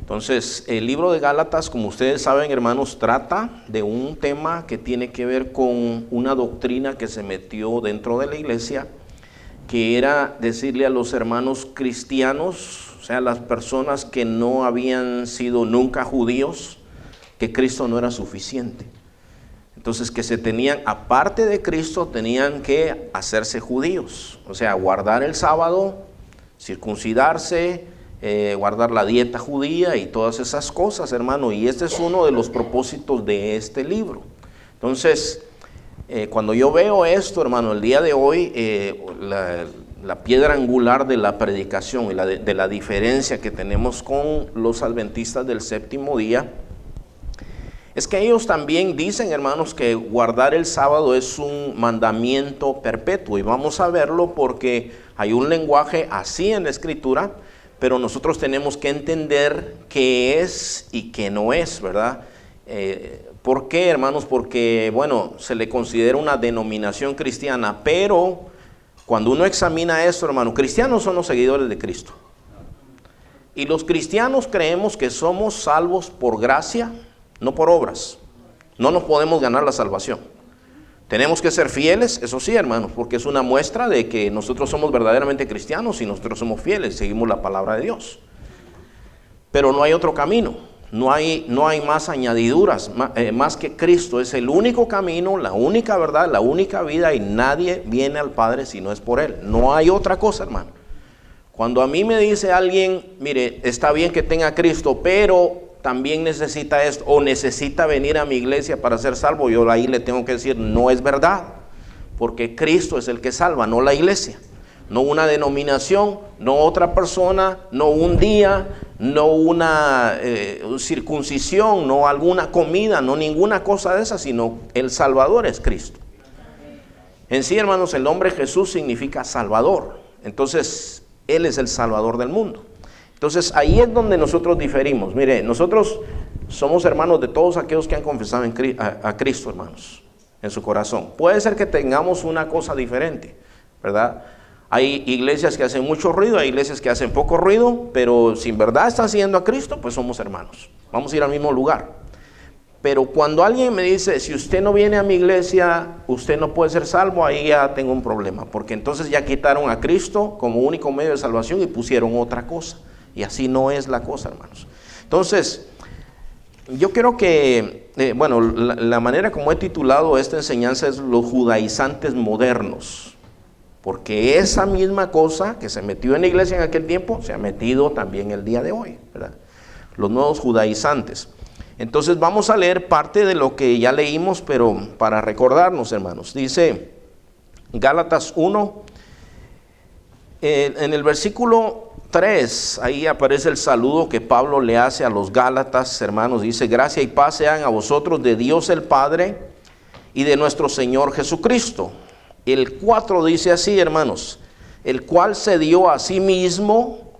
Entonces, el libro de Gálatas, como ustedes saben, hermanos, trata de un tema que tiene que ver con una doctrina que se metió dentro de la iglesia, que era decirle a los hermanos cristianos, o sea, las personas que no habían sido nunca judíos, que Cristo no era suficiente. Entonces, que se tenían, aparte de Cristo, tenían que hacerse judíos, o sea, guardar el sábado, circuncidarse, guardar la dieta judía y todas esas cosas, hermano. Y este es uno de los propósitos de este libro. Entonces, cuando yo veo esto, hermano, el día de hoy, la piedra angular de la predicación y de la diferencia que tenemos con los adventistas del séptimo día, es que ellos también dicen, hermanos, que guardar el sábado es un mandamiento perpetuo. Y vamos a verlo porque hay un lenguaje así en la Escritura, pero nosotros tenemos que entender qué es y qué no es, ¿verdad? ¿Por qué, hermanos? Porque, bueno, se le considera una denominación cristiana, pero cuando uno examina eso, hermano, cristianos son los seguidores de Cristo. Y los cristianos creemos que somos salvos por gracia, no por obras. No nos podemos ganar la salvación. Tenemos que ser fieles, eso sí, hermanos, porque es una muestra de que nosotros somos verdaderamente cristianos y nosotros somos fieles, seguimos la palabra de Dios. Pero no hay otro camino, no hay más añadiduras, más que Cristo. Es el único camino, la única verdad, la única vida, y nadie viene al Padre si no es por Él. No hay otra cosa, hermano. Cuando a mí me dice alguien, mire, está bien que tenga Cristo, pero también necesita esto, o necesita venir a mi iglesia para ser salvo, yo ahí le tengo que decir, no es verdad, porque Cristo es el que salva, no la iglesia, no una denominación, no otra persona, no un día, no una circuncisión, no alguna comida, no ninguna cosa de esa, sino el Salvador es Cristo. En sí, hermanos, el nombre Jesús significa Salvador, entonces Él es el Salvador del mundo. Entonces ahí es donde nosotros diferimos. Mire, nosotros somos hermanos de todos aquellos que han confesado a Cristo, hermanos, en su corazón. Puede ser que tengamos una cosa diferente, ¿verdad? Hay iglesias que hacen mucho ruido, hay iglesias que hacen poco ruido, pero si en verdad están siguiendo a Cristo, pues somos hermanos. Vamos a ir al mismo lugar. Pero cuando alguien me dice, si usted no viene a mi iglesia, usted no puede ser salvo, ahí ya tengo un problema. Porque entonces ya quitaron a Cristo como único medio de salvación y pusieron otra cosa. Y así no es la cosa, hermanos. Entonces, yo creo que, la manera como he titulado esta enseñanza es los judaizantes modernos. Porque esa misma cosa que se metió en la iglesia en aquel tiempo, se ha metido también el día de hoy, ¿verdad? Los nuevos judaizantes. Entonces vamos a leer parte de lo que ya leímos, pero para recordarnos, hermanos. Dice Gálatas 1, en el versículo 3, ahí aparece el saludo que Pablo le hace a los Gálatas, hermanos. Dice, gracia y paz sean a vosotros de Dios el Padre y de nuestro Señor Jesucristo. El 4 dice así, hermanos, el cual se dio a sí mismo,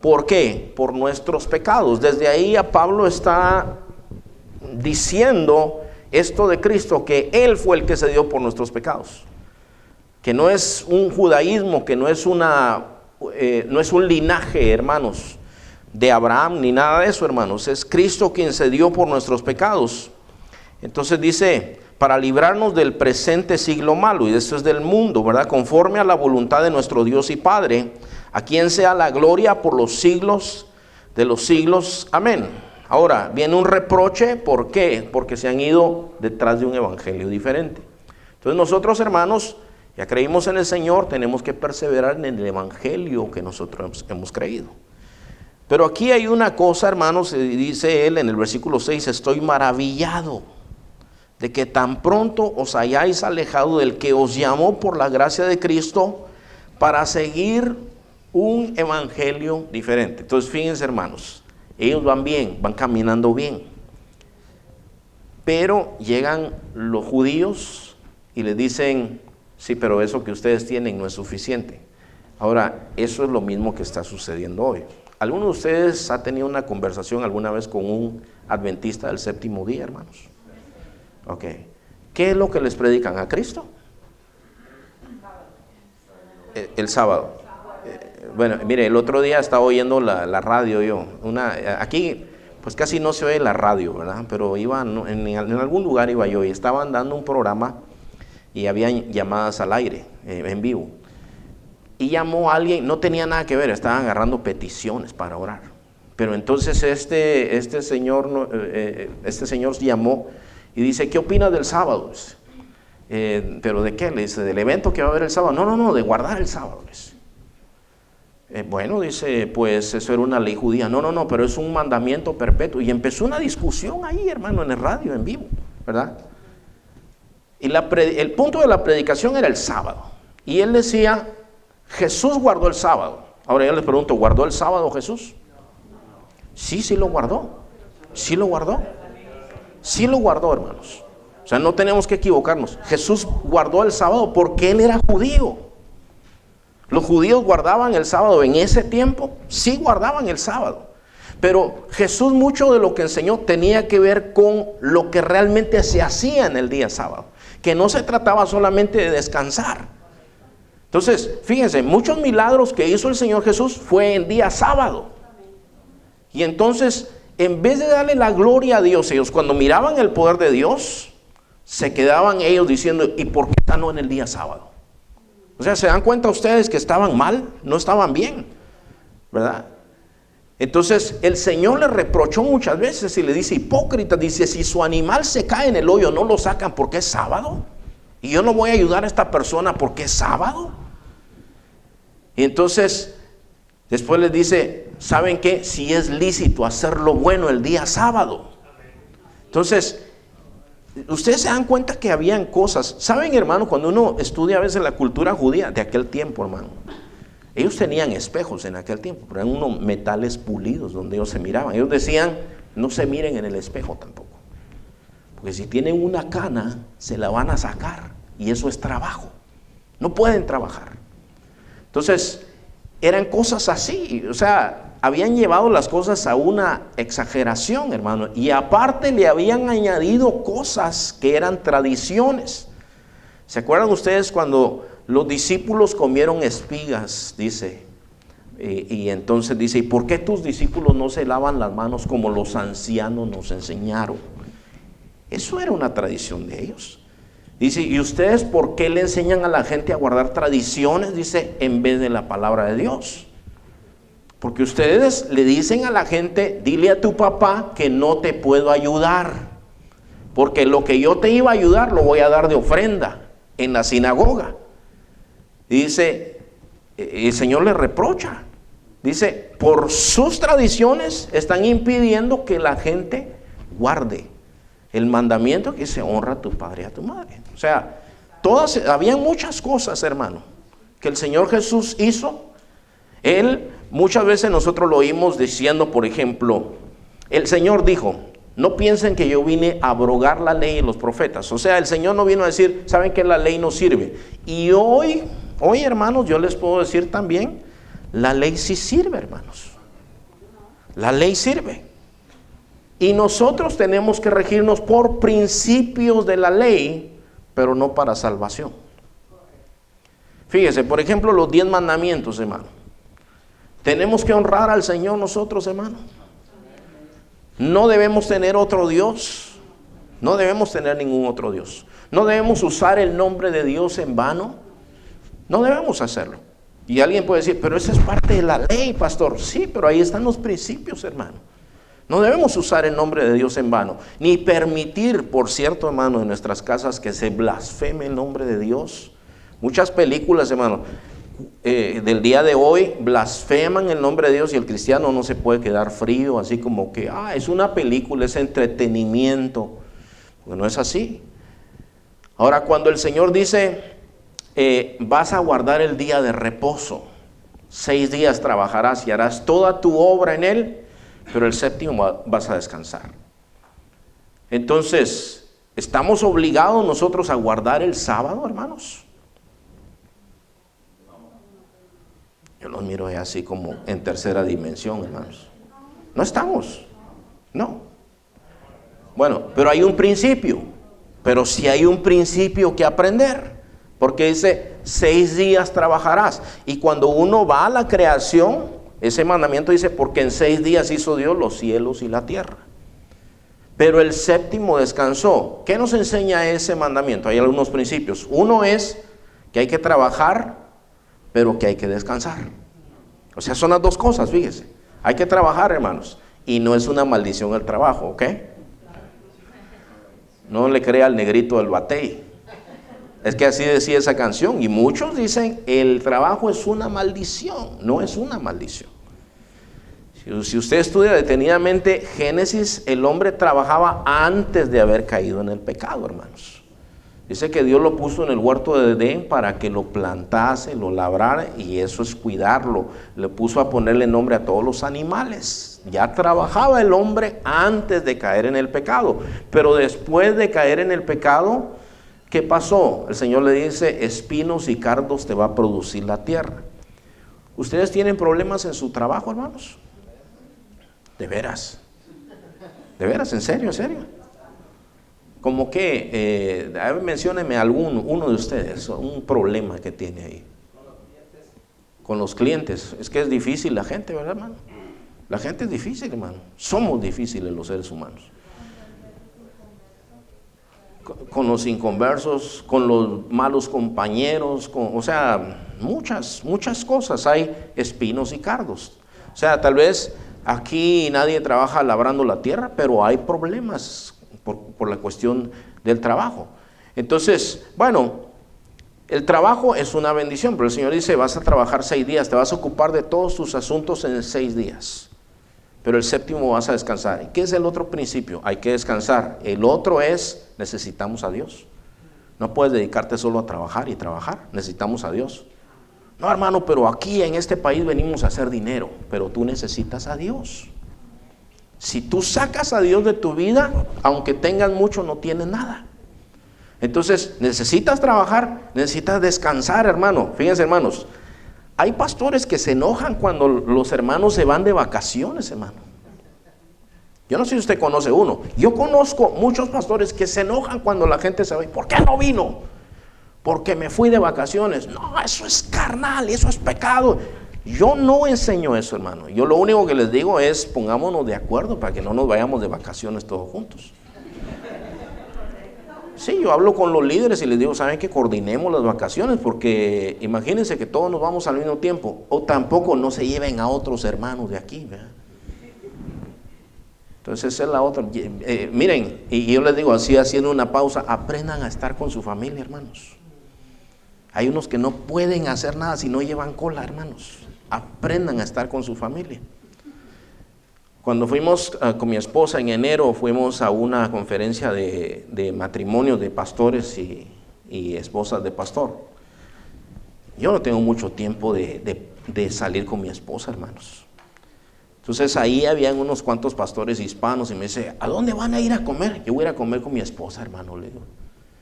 ¿por qué? Por nuestros pecados. Desde ahí a Pablo está diciendo esto de Cristo, que Él fue el que se dio por nuestros pecados. Que no es un judaísmo, que no es un linaje, hermanos, de Abraham, ni nada de eso, hermanos. Es Cristo quien se dio por nuestros pecados. Entonces dice, para librarnos del presente siglo malo, y esto es del mundo, ¿verdad? Conforme a la voluntad de nuestro Dios y Padre, a quien sea la gloria por los siglos de los siglos. Amén. Ahora, viene un reproche, ¿por qué? Porque se han ido detrás de un evangelio diferente. Entonces nosotros, hermanos, ya creímos en el Señor, tenemos que perseverar en el evangelio que nosotros hemos creído. Pero aquí hay una cosa, hermanos, dice él en el versículo 6, estoy maravillado de que tan pronto os hayáis alejado del que os llamó por la gracia de Cristo para seguir un evangelio diferente. Entonces, fíjense, hermanos, ellos van bien, van caminando bien. Pero llegan los judíos y les dicen, sí, pero eso que ustedes tienen no es suficiente. Ahora, eso es lo mismo que está sucediendo hoy. ¿Alguno de ustedes ha tenido una conversación alguna vez con un adventista del séptimo día, hermanos? Ok. ¿Qué es lo que les predican? ¿A Cristo? El sábado. Bueno, mire, el otro día estaba oyendo la radio yo. Aquí, pues casi no se oye la radio, ¿verdad? Pero en algún lugar iba yo y estaban dando un programa y habían llamadas al aire, en vivo. Y llamó a alguien, no tenía nada que ver, estaban agarrando peticiones para orar. Pero entonces este señor llamó y dice, ¿qué opinas del sábado? ¿Pero de qué? Le dice, ¿del evento que va a haber el sábado? No, de guardar el sábado. Bueno, dice, pues eso era una ley judía. No, pero es un mandamiento perpetuo. Y empezó una discusión ahí, hermano, en el radio, en vivo, ¿verdad? Y el punto de la predicación era el sábado. Y él decía, Jesús guardó el sábado. Ahora yo les pregunto, ¿guardó el sábado Jesús? Sí lo guardó. Sí lo guardó. Sí lo guardó, hermanos. O sea, no tenemos que equivocarnos. Jesús guardó el sábado porque él era judío. Los judíos guardaban el sábado en ese tiempo, sí guardaban el sábado. Pero Jesús, mucho de lo que enseñó tenía que ver con lo que realmente se hacía en el día sábado. Que no se trataba solamente de descansar. Entonces, fíjense, muchos milagros que hizo el Señor Jesús fue en día sábado. Y entonces, en vez de darle la gloria a Dios, ellos cuando miraban el poder de Dios, se quedaban ellos diciendo, ¿y por qué sanó en el día sábado? O sea, ¿se dan cuenta ustedes que estaban mal? No estaban bien, ¿verdad? Entonces, el Señor le reprochó muchas veces y le dice, hipócrita, dice, si su animal se cae en el hoyo, ¿no lo sacan porque es sábado? Y yo no voy a ayudar a esta persona porque es sábado. Y entonces, después les dice, ¿saben qué? Si es lícito hacer lo bueno el día sábado. Entonces, ustedes se dan cuenta que habían cosas. ¿Saben, hermano? Cuando uno estudia a veces la cultura judía de aquel tiempo, hermano, ellos tenían espejos en aquel tiempo, pero eran unos metales pulidos donde ellos se miraban. Ellos decían, no se miren en el espejo tampoco, porque si tienen una cana, se la van a sacar, y eso es trabajo. No pueden trabajar. Entonces, eran cosas así, o sea, habían llevado las cosas a una exageración, hermano, y aparte le habían añadido cosas que eran tradiciones. ¿Se acuerdan ustedes cuando los discípulos comieron espigas? Dice, y entonces dice, ¿y por qué tus discípulos no se lavan las manos como los ancianos nos enseñaron? Eso era una tradición de ellos. Dice, ¿y ustedes por qué le enseñan a la gente a guardar tradiciones? Dice, en vez de la palabra de Dios. Porque ustedes le dicen a la gente, dile a tu papá que no te puedo ayudar, porque lo que yo te iba a ayudar lo voy a dar de ofrenda en la sinagoga. Y dice, el Señor le reprocha. Dice, por sus tradiciones están impidiendo que la gente guarde el mandamiento que dice, honra a tu padre y a tu madre. O sea, había muchas cosas, hermano, que el Señor Jesús hizo. Muchas veces nosotros lo oímos diciendo, por ejemplo, el Señor dijo, no piensen que yo vine a abrogar la ley y los profetas. O sea, el Señor no vino a decir, saben que la ley no sirve. Y hoy, hermanos, yo les puedo decir también, la ley sí sirve, hermanos. La ley sirve. Y nosotros tenemos que regirnos por principios de la ley, pero no para salvación. Fíjese, por ejemplo, los 10 mandamientos, hermano. Tenemos que honrar al Señor nosotros, hermano. No debemos tener otro Dios. No debemos tener ningún otro Dios. No debemos usar el nombre de Dios en vano. No debemos hacerlo. Y alguien puede decir, pero eso es parte de la ley, pastor. Sí, pero ahí están los principios, hermano. No debemos usar el nombre de Dios en vano. Ni permitir, por cierto, hermano, en nuestras casas que se blasfeme el nombre de Dios. Muchas películas, hermano, del día de hoy blasfeman el nombre de Dios y el cristiano no se puede quedar frío, así como que es una película, es entretenimiento, porque no es así. Ahora, cuando el Señor dice, vas a guardar el día de reposo, 6 días trabajarás y harás toda tu obra en él, pero el séptimo vas a descansar. Entonces, ¿estamos obligados nosotros a guardar el sábado, hermanos? Yo los miro así como en tercera dimensión, hermanos. No estamos, no. Bueno, pero hay un principio. Pero si hay un principio que aprender, Porque dice, 6 días trabajarás. Y cuando uno va a la creación, ese mandamiento dice, porque en 6 días hizo Dios los cielos y la tierra. Pero el séptimo descansó. ¿Qué nos enseña ese mandamiento? Hay algunos principios. Uno es que hay que trabajar, pero que hay que descansar. O sea, son las dos cosas, fíjese. Hay que trabajar, hermanos. Y no es una maldición el trabajo, ¿ok? No le crea al negrito del batey. Es que así decía esa canción. Y muchos dicen, el trabajo es una maldición. No es una maldición. Si usted estudia detenidamente Génesis, el hombre trabajaba antes de haber caído en el pecado, hermanos. Dice que Dios lo puso en el huerto de Edén para que lo plantase, lo labrara, y eso es cuidarlo. Le puso a ponerle nombre a todos los animales. Ya trabajaba el hombre antes de caer en el pecado. Pero después de caer en el pecado, ¿qué pasó? El Señor le dice, espinos y cardos te va a producir la tierra. ¿Ustedes tienen problemas en su trabajo, hermanos? De veras, en serio, como que, mencióneme uno de ustedes, un problema que tiene ahí. Con los clientes, es que es difícil la gente, ¿verdad, hermano? La gente es difícil, hermano. Somos difíciles los seres humanos. Con los inconversos, con los malos compañeros, o sea, muchas cosas. Hay espinos y cardos. O sea, tal vez aquí nadie trabaja labrando la tierra, pero hay problemas por la cuestión del trabajo. Entonces, bueno, el trabajo es una bendición, pero el Señor dice, vas a trabajar 6 días, te vas a ocupar de todos tus asuntos en 6 días, pero el séptimo vas a descansar. ¿Y qué es el otro principio? Hay que descansar. El otro es, necesitamos a Dios. No puedes dedicarte solo a trabajar y trabajar, necesitamos a Dios. No, hermano, pero aquí en este país venimos a hacer dinero, pero tú necesitas a Dios. Si tú sacas a Dios de tu vida, aunque tengas mucho, no tienes nada. Entonces, necesitas trabajar, necesitas descansar, hermano. Fíjense, hermanos, hay pastores que se enojan cuando los hermanos se van de vacaciones, hermano. Yo no sé si usted conoce uno. Yo conozco muchos pastores que se enojan cuando la gente se va. ¿Por qué no vino? Porque me fui de vacaciones. No, eso es carnal, eso es pecado. Yo no enseño eso, hermano. Yo lo único que les digo es, pongámonos de acuerdo para que no nos vayamos de vacaciones todos juntos. Sí, yo hablo con los líderes y les digo, ¿saben qué? Coordinemos las vacaciones, porque imagínense que todos nos vamos al mismo tiempo. O tampoco no se lleven a otros hermanos de aquí, ¿verdad? Entonces esa es la otra. Miren, y yo les digo así, haciendo una pausa, aprendan a estar con su familia, hermanos. Hay unos que no pueden hacer nada si no llevan cola, hermanos. Aprendan a estar con su familia. Cuando fuimos con mi esposa en enero, fuimos a una conferencia de matrimonios de pastores y esposas de pastor. Yo no tengo mucho tiempo de salir con mi esposa, hermanos. Entonces ahí habían unos cuantos pastores hispanos y me dice, ¿a dónde van a ir a comer? Yo voy a ir a comer con mi esposa, hermano, le digo.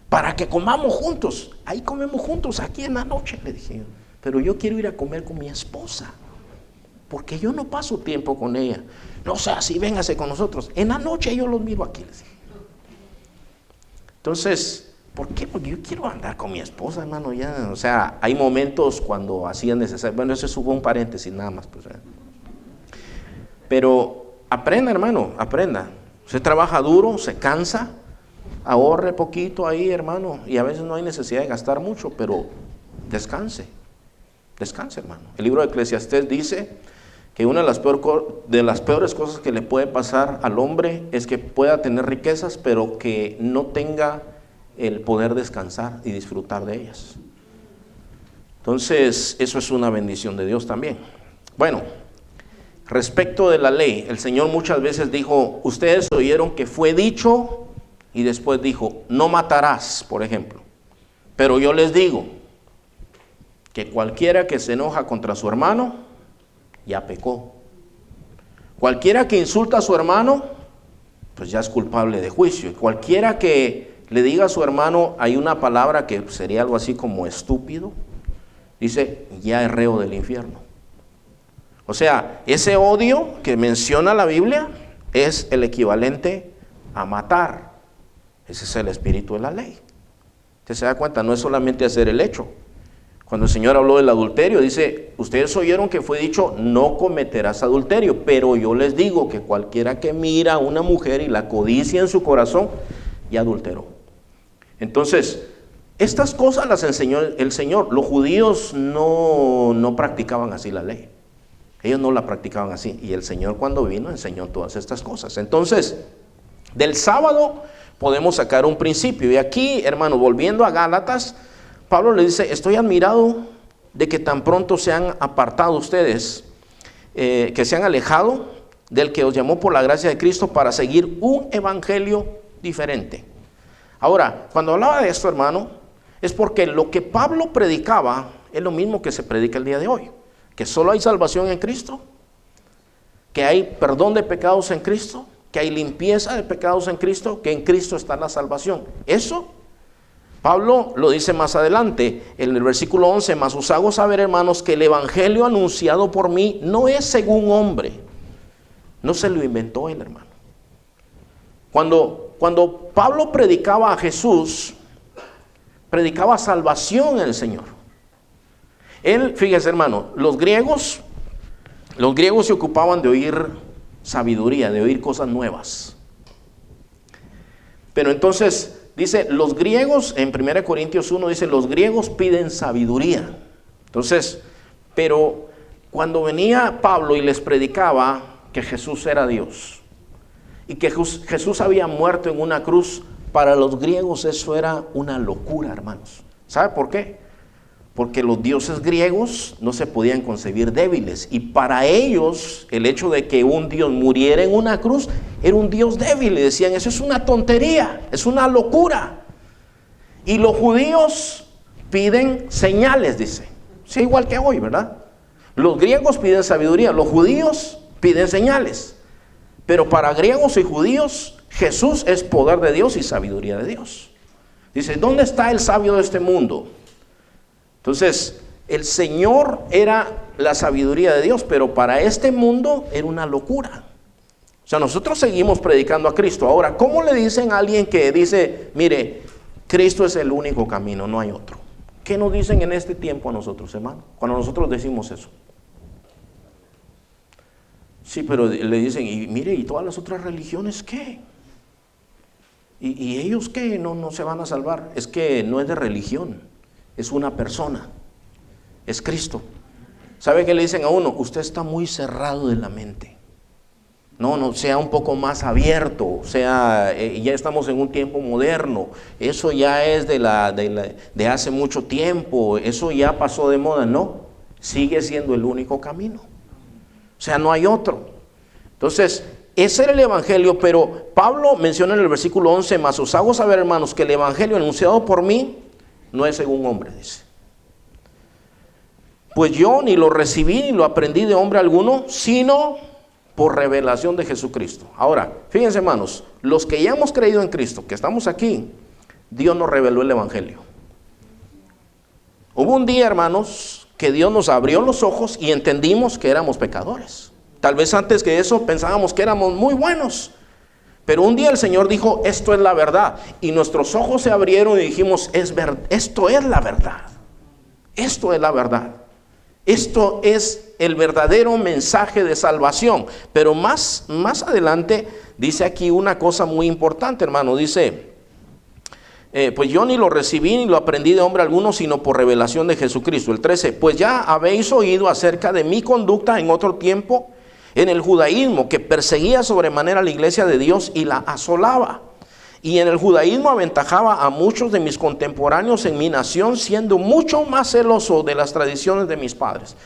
Para que comamos juntos. Ahí comemos juntos, aquí en la noche, le dije yo. Pero yo quiero ir a comer con mi esposa, porque yo no paso tiempo con ella. No sea así, véngase con nosotros. En la noche yo los miro aquí, les dije. Entonces, ¿por qué? Porque yo quiero andar con mi esposa, hermano. Ya, o sea, hay momentos cuando hacía necesario. Bueno, eso es un paréntesis nada más, pues. Pero aprenda, hermano, aprenda. Usted trabaja duro, se cansa, ahorre poquito ahí, hermano. Y a veces no hay necesidad de gastar mucho, pero descanse. Descanse, hermano. El libro de Eclesiastés dice que una de las peores cosas que le puede pasar al hombre es que pueda tener riquezas, pero que no tenga el poder descansar y disfrutar de ellas. Entonces, eso es una bendición de Dios también. Bueno, respecto de la ley, el Señor muchas veces dijo, ustedes oyeron que fue dicho, y después dijo, no matarás, por ejemplo. Pero yo les digo que cualquiera que se enoja contra su hermano, ya pecó. Cualquiera que insulta a su hermano, pues ya es culpable de juicio. Y cualquiera que le diga a su hermano, hay una palabra que sería algo así como estúpido, dice, ya es reo del infierno. O sea, ese odio que menciona la Biblia es el equivalente a matar. Ese es el espíritu de la ley. Usted se da cuenta, no es solamente hacer el hecho. Cuando el Señor habló del adulterio, dice, ustedes oyeron que fue dicho, no cometerás adulterio, pero yo les digo que cualquiera que mira a una mujer y la codicia en su corazón, ya adulteró. Entonces, estas cosas las enseñó el Señor. Los judíos no practicaban así la ley. Ellos no la practicaban así. Y el Señor cuando vino enseñó todas estas cosas. Entonces, del sábado podemos sacar un principio. Y aquí, hermano, volviendo a Gálatas, Pablo le dice, estoy admirado de que tan pronto se han apartado ustedes, que se han alejado del que os llamó por la gracia de Cristo para seguir un evangelio diferente. Ahora, cuando hablaba de esto, hermano, es porque lo que Pablo predicaba es lo mismo que se predica el día de hoy. Que solo hay salvación en Cristo, que hay perdón de pecados en Cristo, que hay limpieza de pecados en Cristo, que en Cristo está la salvación. Eso Pablo lo dice más adelante, en el versículo 11, mas os hago saber, hermanos, que el evangelio anunciado por mí no es según hombre. No se lo inventó él, hermano. Cuando Pablo predicaba a Jesús, predicaba salvación en el Señor. Él, fíjese, hermano, los griegos se ocupaban de oír sabiduría, de oír cosas nuevas. Pero entonces dice, los griegos, en 1 Corintios 1 dice, los griegos piden sabiduría. Entonces, pero cuando venía Pablo y les predicaba que Jesús era Dios y que Jesús había muerto en una cruz, para los griegos eso era una locura, hermanos. ¿Sabe por qué? Porque los dioses griegos no se podían concebir débiles. Y para ellos, el hecho de que un Dios muriera en una cruz, era un Dios débil. Y decían, eso es una tontería, es una locura. Y los judíos piden señales, dice. Sí, igual que hoy, ¿verdad? Los griegos piden sabiduría, los judíos piden señales. Pero para griegos y judíos, Jesús es poder de Dios y sabiduría de Dios. Dice, ¿dónde está el sabio de este mundo? Entonces, el Señor era la sabiduría de Dios, pero para este mundo era una locura. O sea, nosotros seguimos predicando a Cristo. Ahora, ¿cómo le dicen a alguien que dice, mire, Cristo es el único camino, no hay otro? ¿Qué nos dicen en este tiempo a nosotros, hermano? Cuando nosotros decimos eso. Sí, pero le dicen, y mire, ¿y todas las otras religiones qué? ¿Y ellos qué? No se van a salvar. Es que no es de religión. Es una persona, es Cristo. ¿Sabe qué le dicen a uno? Usted está muy cerrado de la mente. No, sea un poco más abierto, ya estamos en un tiempo moderno. Eso ya es de hace mucho tiempo, eso ya pasó de moda. No, sigue siendo el único camino. O sea, no hay otro. Entonces, ese era el evangelio, pero Pablo menciona en el versículo 11, mas os hago saber, hermanos, que el evangelio anunciado por mí no es según hombre, dice. Pues yo ni lo recibí ni lo aprendí de hombre alguno, sino por revelación de Jesucristo. Ahora, fíjense, hermanos, los que ya hemos creído en Cristo, que estamos aquí, Dios nos reveló el evangelio. Hubo un día, hermanos, que Dios nos abrió los ojos y entendimos que éramos pecadores. Tal vez antes que eso pensábamos que éramos muy buenos. Pero un día el Señor dijo, esto es la verdad. Y nuestros ojos se abrieron y dijimos, esto es la verdad. Esto es la verdad. Esto es el verdadero mensaje de salvación. Pero más adelante dice aquí una cosa muy importante, hermano. Dice, pues yo ni lo recibí ni lo aprendí de hombre alguno, sino por revelación de Jesucristo. El 13, pues ya habéis oído acerca de mi conducta en otro tiempo, en el judaísmo, que perseguía sobremanera a la iglesia de Dios y la asolaba. Y en el judaísmo aventajaba a muchos de mis contemporáneos en mi nación, siendo mucho más celoso de las tradiciones de mis padres.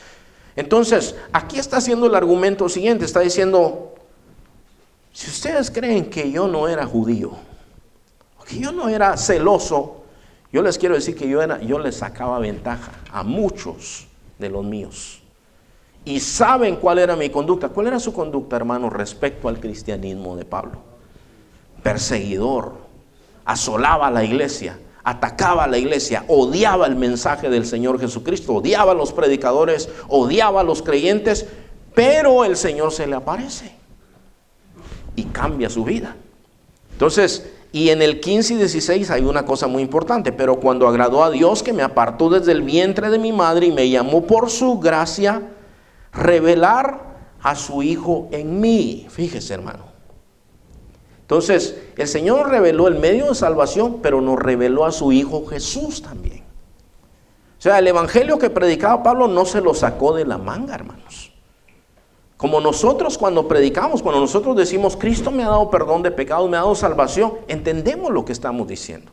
Entonces, aquí está haciendo el argumento siguiente. Está diciendo, si ustedes creen que yo no era judío, que yo no era celoso, yo les quiero decir que yo les sacaba ventaja a muchos de los míos. Y saben cuál era mi conducta. ¿Cuál era su conducta, hermano, respecto al cristianismo de Pablo? Perseguidor, asolaba a la iglesia, atacaba a la iglesia, odiaba el mensaje del Señor Jesucristo, odiaba a los predicadores, odiaba a los creyentes, pero el Señor se le aparece y cambia su vida. Entonces, Y en el 15 y 16 hay una cosa muy importante. Pero cuando agradó a Dios, que me apartó desde el vientre de mi madre y me llamó por su gracia, revelar a su Hijo en mí. Fíjese, hermano. Entonces, el Señor nos reveló el medio de salvación, pero nos reveló a su Hijo Jesús también. O sea, el evangelio que predicaba Pablo no se lo sacó de la manga, hermanos. Como nosotros cuando predicamos, cuando nosotros decimos, Cristo me ha dado perdón de pecados, me ha dado salvación, entendemos lo que estamos diciendo.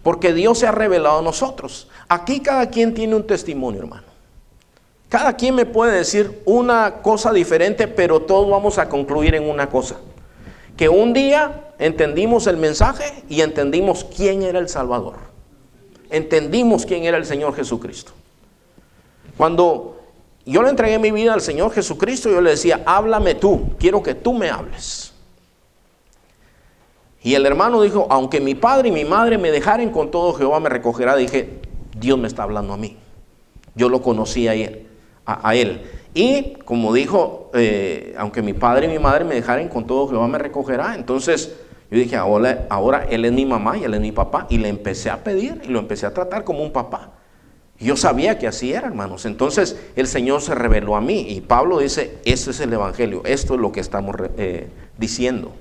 Porque Dios se ha revelado a nosotros. Aquí cada quien tiene un testimonio, hermano. Cada quien me puede decir una cosa diferente, pero todos vamos a concluir en una cosa. Que un día entendimos el mensaje y entendimos quién era el Salvador. Entendimos quién era el Señor Jesucristo. Cuando yo le entregué mi vida al Señor Jesucristo, yo le decía, háblame tú, quiero que tú me hables. Y el hermano dijo, aunque mi padre y mi madre me dejaren, con todo Jehová me recogerá. Dije, Dios me está hablando a mí. Yo lo conocí a él. Y como dijo, aunque mi padre y mi madre me dejaren, con todo Jehová me recogerá. Entonces yo dije, ahora él es mi mamá y él es mi papá. Y le empecé a pedir y lo empecé a tratar como un papá. Y yo sabía que así era, hermanos. Entonces el Señor se reveló a mí. Y Pablo dice, este es el evangelio, esto es lo que estamos diciendo.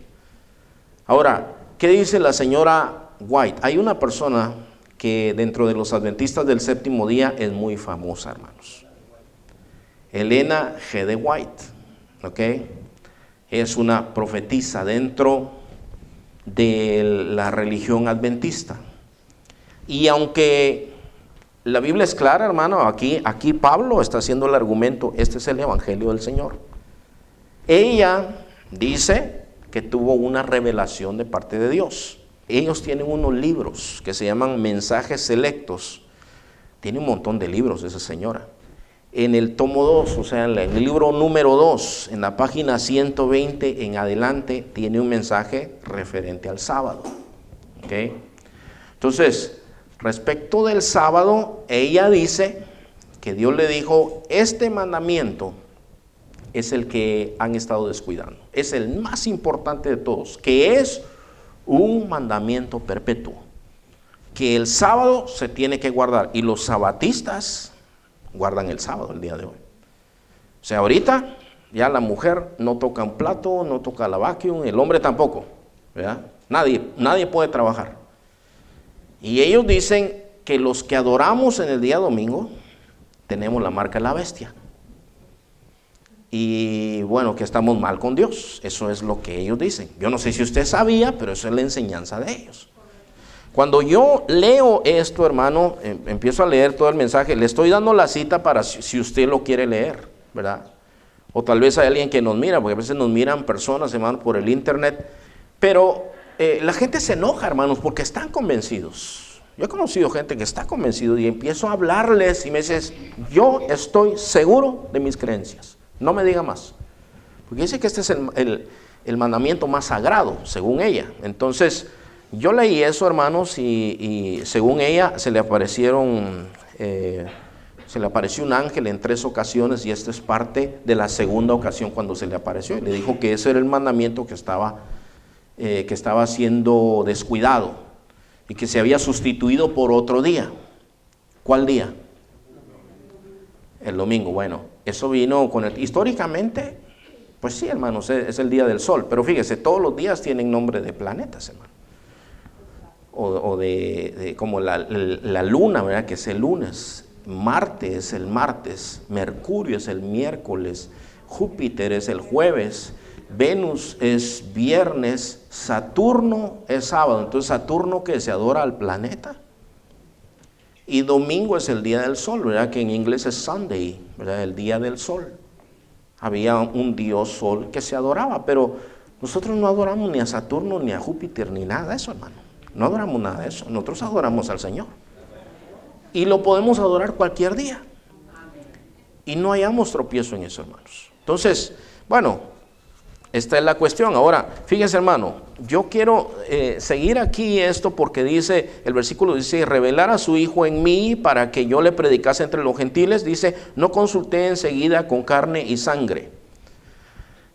Ahora, ¿qué dice la señora White? Hay una persona que dentro de los adventistas del séptimo día es muy famosa, hermanos. Elena G. de White, ¿ok? Es una profetisa dentro de la religión adventista. Y aunque la Biblia es clara, hermano, aquí Pablo está haciendo el argumento, este es el evangelio del Señor. Ella dice que tuvo una revelación de parte de Dios. Ellos tienen unos libros que se llaman mensajes selectos. Tiene un montón de libros esa señora. En el tomo 2, o sea, en el libro número 2, en la página 120 en adelante, tiene un mensaje referente al sábado. ¿Okay? Entonces, respecto del sábado, ella dice que Dios le dijo, este mandamiento es el que han estado descuidando. Es el más importante de todos, que es un mandamiento perpetuo. Que el sábado se tiene que guardar. Y los sabatistas guardan el sábado el día de hoy. O sea, ahorita ya la mujer no toca un plato, no toca la vacuum, el hombre tampoco, ¿verdad? Nadie puede trabajar. Y ellos dicen que los que adoramos en el día domingo tenemos la marca de la bestia. Y bueno, que estamos mal con Dios. Eso es lo que ellos dicen. Yo no sé si usted sabía, pero eso es la enseñanza de ellos. Cuando yo leo esto, hermano, empiezo a leer todo el mensaje. Le estoy dando la cita para si usted lo quiere leer, ¿verdad? O tal vez hay alguien que nos mira, porque a veces nos miran personas, hermano, por el internet. Pero la gente se enoja, hermanos, porque están convencidos. Yo he conocido gente que está convencido y empiezo a hablarles y me dices, yo estoy seguro de mis creencias. No me diga más. Porque dice que este es el mandamiento más sagrado, según ella. Entonces, yo leí eso, hermanos, y según ella se le apareció un ángel en 3 ocasiones, y esta es parte de la segunda ocasión cuando se le apareció. Y le dijo que ese era el mandamiento que estaba siendo descuidado y que se había sustituido por otro día. ¿Cuál día? El domingo. Bueno, eso vino históricamente, pues sí, hermanos, es el día del sol. Pero fíjese, todos los días tienen nombre de planetas, hermano. O de como la luna, ¿verdad? Que es el lunes. Marte es el martes. Mercurio es el miércoles. Júpiter es el jueves. Venus es viernes. Saturno es sábado. Entonces, Saturno, que se adora al planeta. Y domingo es el día del sol, ¿verdad? Que en inglés es Sunday, ¿verdad? El día del sol. Había un dios sol que se adoraba, pero nosotros no adoramos ni a Saturno, ni a Júpiter, ni nada de eso, hermano. No adoramos nada de eso. Nosotros adoramos al Señor. Y lo podemos adorar cualquier día. Y no hayamos tropiezo en eso, hermanos. Entonces, bueno, esta es la cuestión. Ahora, fíjense, hermano, yo quiero seguir aquí esto porque dice, el versículo dice, revelar a su Hijo en mí para que yo le predicase entre los gentiles. Dice, no consulté enseguida con carne y sangre.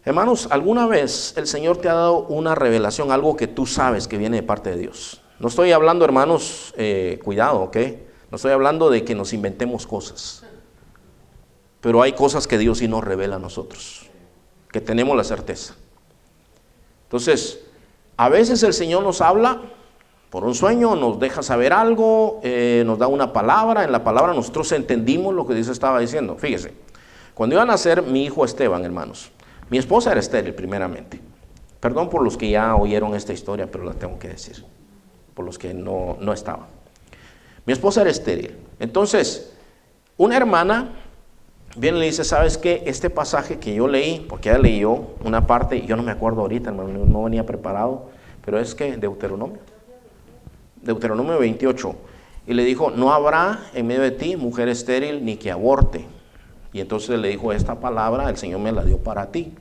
Hermanos, ¿alguna vez el Señor te ha dado una revelación, algo que tú sabes que viene de parte de Dios? No estoy hablando, hermanos, cuidado, ¿ok? No estoy hablando de que nos inventemos cosas. Pero hay cosas que Dios sí nos revela a nosotros, que tenemos la certeza. Entonces, a veces el Señor nos habla por un sueño, nos deja saber algo, nos da una palabra. En la palabra nosotros entendimos lo que Dios estaba diciendo. Fíjese, cuando iba a nacer mi hijo Esteban, hermanos, mi esposa era estéril primeramente. Perdón por los que ya oyeron esta historia, pero la tengo que decir, por los que no estaban. Mi esposa era estéril. Entonces, una hermana viene y le dice, ¿sabes qué? Este pasaje que yo leí, porque ella leyó una parte, yo no me acuerdo ahorita, hermano, no venía preparado, pero es que Deuteronomio 28. Y le dijo, no habrá en medio de ti mujer estéril ni que aborte. Y entonces le dijo, esta palabra el Señor me la dio para ti.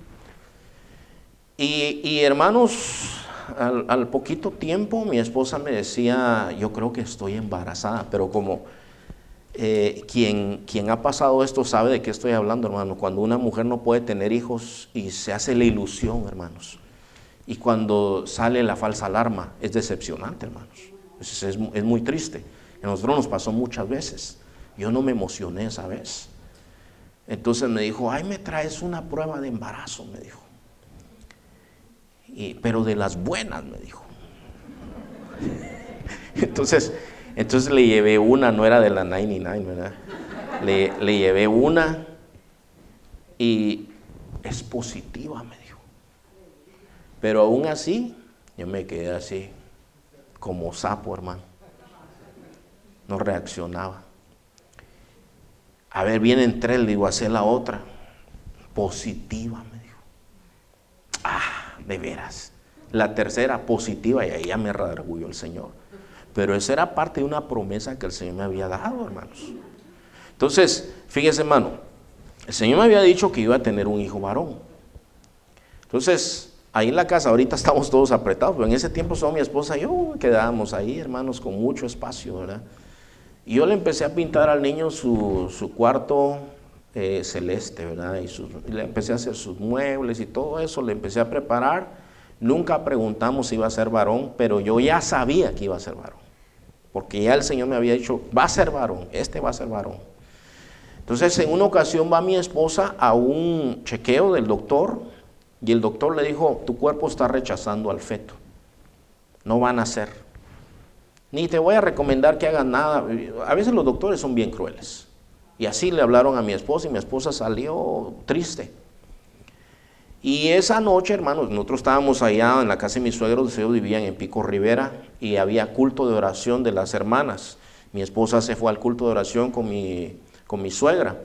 Y hermanos, al poquito tiempo mi esposa me decía, yo creo que estoy embarazada, pero como quien ha pasado esto sabe de qué estoy hablando, hermano. Cuando una mujer no puede tener hijos y se hace la ilusión, hermanos, y cuando sale la falsa alarma, es decepcionante, hermanos. Es muy triste. A nosotros nos pasó muchas veces. Yo no me emocioné esa vez. Entonces me dijo, ay, me traes una prueba de embarazo, me dijo. Pero de las buenas, me dijo. Entonces le llevé una, no era de la 99, ¿verdad? Le llevé una y es positiva, me dijo. Pero aún así, yo me quedé así, como sapo, hermano. No reaccionaba. A ver, vienen 3, le digo, hacer la otra. Positiva, me dijo. De veras. La tercera, positiva, y ahí ya me redarguyó el Señor. Pero esa era parte de una promesa que el Señor me había dado, hermanos. Entonces, fíjese, hermano, el Señor me había dicho que iba a tener un hijo varón. Entonces, ahí en la casa, ahorita estamos todos apretados, pero en ese tiempo solo mi esposa y yo quedábamos ahí, hermanos, con mucho espacio, ¿verdad? Y yo le empecé a pintar al niño su cuarto celeste, ¿verdad? Y le empecé a hacer sus muebles y todo eso, le empecé a preparar. Nunca preguntamos si iba a ser varón, pero yo ya sabía que iba a ser varón, porque ya el Señor me había dicho, va a ser varón, va a ser varón. Entonces, en una ocasión va mi esposa a un chequeo del doctor, y el doctor le dijo, tu cuerpo está rechazando al feto, no va a nacer, ni te voy a recomendar que hagas nada. A veces los doctores son bien crueles, y así le hablaron a mi esposa, y mi esposa salió triste. Y esa noche, hermanos, nosotros estábamos allá en la casa de mis suegros, ellos vivían en Pico Rivera, y había culto de oración de las hermanas. Mi esposa se fue al culto de oración con mi suegra.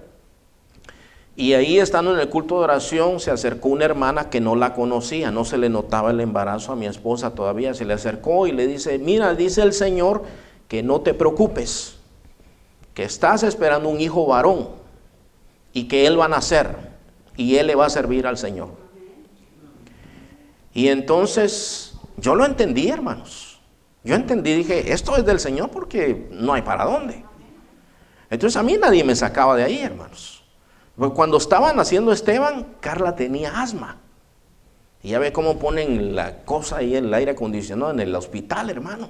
Y ahí, estando en el culto de oración, se acercó una hermana que no la conocía, no se le notaba el embarazo a mi esposa todavía. Se le acercó y le dice, mira, dice el Señor que no te preocupes, que estás esperando un hijo varón y que él va a nacer y él le va a servir al Señor. Y entonces yo lo entendí, hermanos. Yo entendí, dije, esto es del Señor porque no hay para dónde. Entonces a mí nadie me sacaba de ahí, hermanos. Porque cuando estaban haciendo Esteban, Carla tenía asma. Y ya ve cómo ponen la cosa ahí, el aire acondicionado en el hospital, hermano.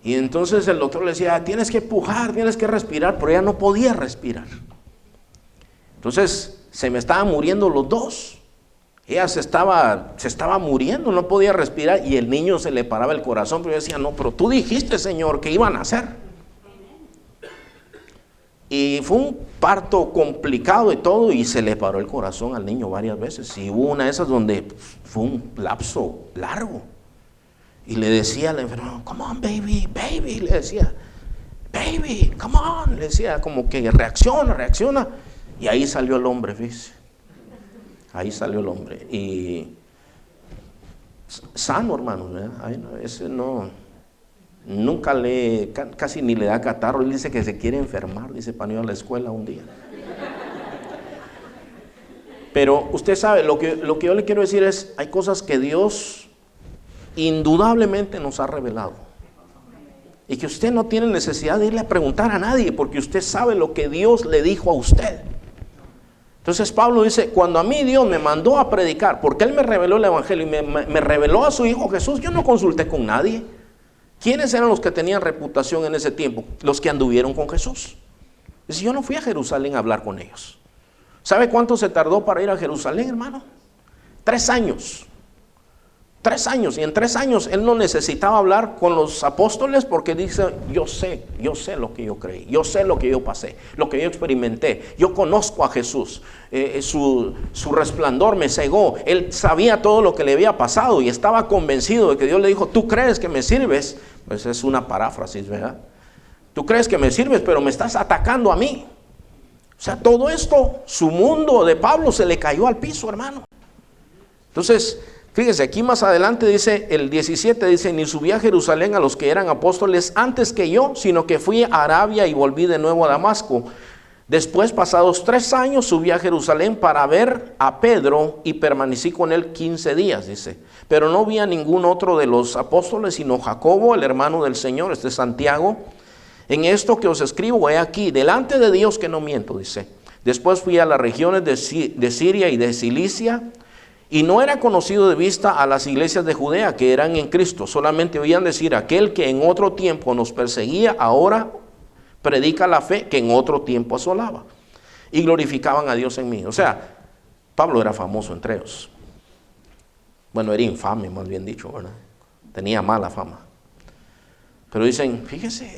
Y entonces el doctor le decía, tienes que pujar, tienes que respirar, pero ella no podía respirar. Entonces se me estaban muriendo los dos. Ella se estaba muriendo, no podía respirar, y el niño se le paraba el corazón, pero yo decía, no, pero tú dijiste, Señor, que iban a nacer. Y fue un parto complicado y todo, y se le paró el corazón al niño varias veces. Y hubo una de esas donde fue un lapso largo. Y le decía al enfermero, come on, baby, baby, le decía, baby, come on, le decía como que reacciona. Y ahí salió el hombre, fíjese. Ahí salió el hombre. Y sano, hermanos, ¿verdad? Ese no, nunca casi ni le da catarro. Él dice que se quiere enfermar, dice, para ir a la escuela un día. Pero usted sabe, lo que yo le quiero decir es, hay cosas que Dios indudablemente nos ha revelado. Y que usted no tiene necesidad de irle a preguntar a nadie, porque usted sabe lo que Dios le dijo a usted. Entonces Pablo dice, cuando a mí Dios me mandó a predicar, porque Él me reveló el Evangelio y me reveló a su Hijo Jesús, yo no consulté con nadie. ¿Quiénes eran los que tenían reputación en ese tiempo? Los que anduvieron con Jesús. Dice, yo no fui a Jerusalén a hablar con ellos. ¿Sabe cuánto se tardó para ir a Jerusalén, hermano? 3 años. 3 años, y en 3 años él no necesitaba hablar con los apóstoles porque dice, yo sé lo que yo creí, yo sé lo que yo pasé, lo que yo experimenté, yo conozco a Jesús, su resplandor me cegó, él sabía todo lo que le había pasado y estaba convencido de que Dios le dijo, tú crees que me sirves, pues es una paráfrasis, ¿verdad? Tú crees que me sirves, pero me estás atacando a mí. O sea, todo esto, su mundo de Pablo se le cayó al piso, hermano. Entonces, fíjese, aquí más adelante dice, el 17 dice, ni subí a Jerusalén a los que eran apóstoles antes que yo, sino que fui a Arabia y volví de nuevo a Damasco. Después, pasados 3 años, subí a Jerusalén para ver a Pedro y permanecí con él 15 días, dice. Pero no vi a ningún otro de los apóstoles, sino Jacobo, el hermano del Señor, Santiago. En esto que os escribo, he aquí, delante de Dios que no miento, dice. Después fui a las regiones de Siria y de Cilicia, y no era conocido de vista a las iglesias de Judea que eran en Cristo. Solamente oían decir, aquel que en otro tiempo nos perseguía, ahora predica la fe que en otro tiempo asolaba. Y glorificaban a Dios en mí. O sea, Pablo era famoso entre ellos. Bueno, era infame, más bien dicho, ¿verdad? Tenía mala fama. Pero dicen, fíjese,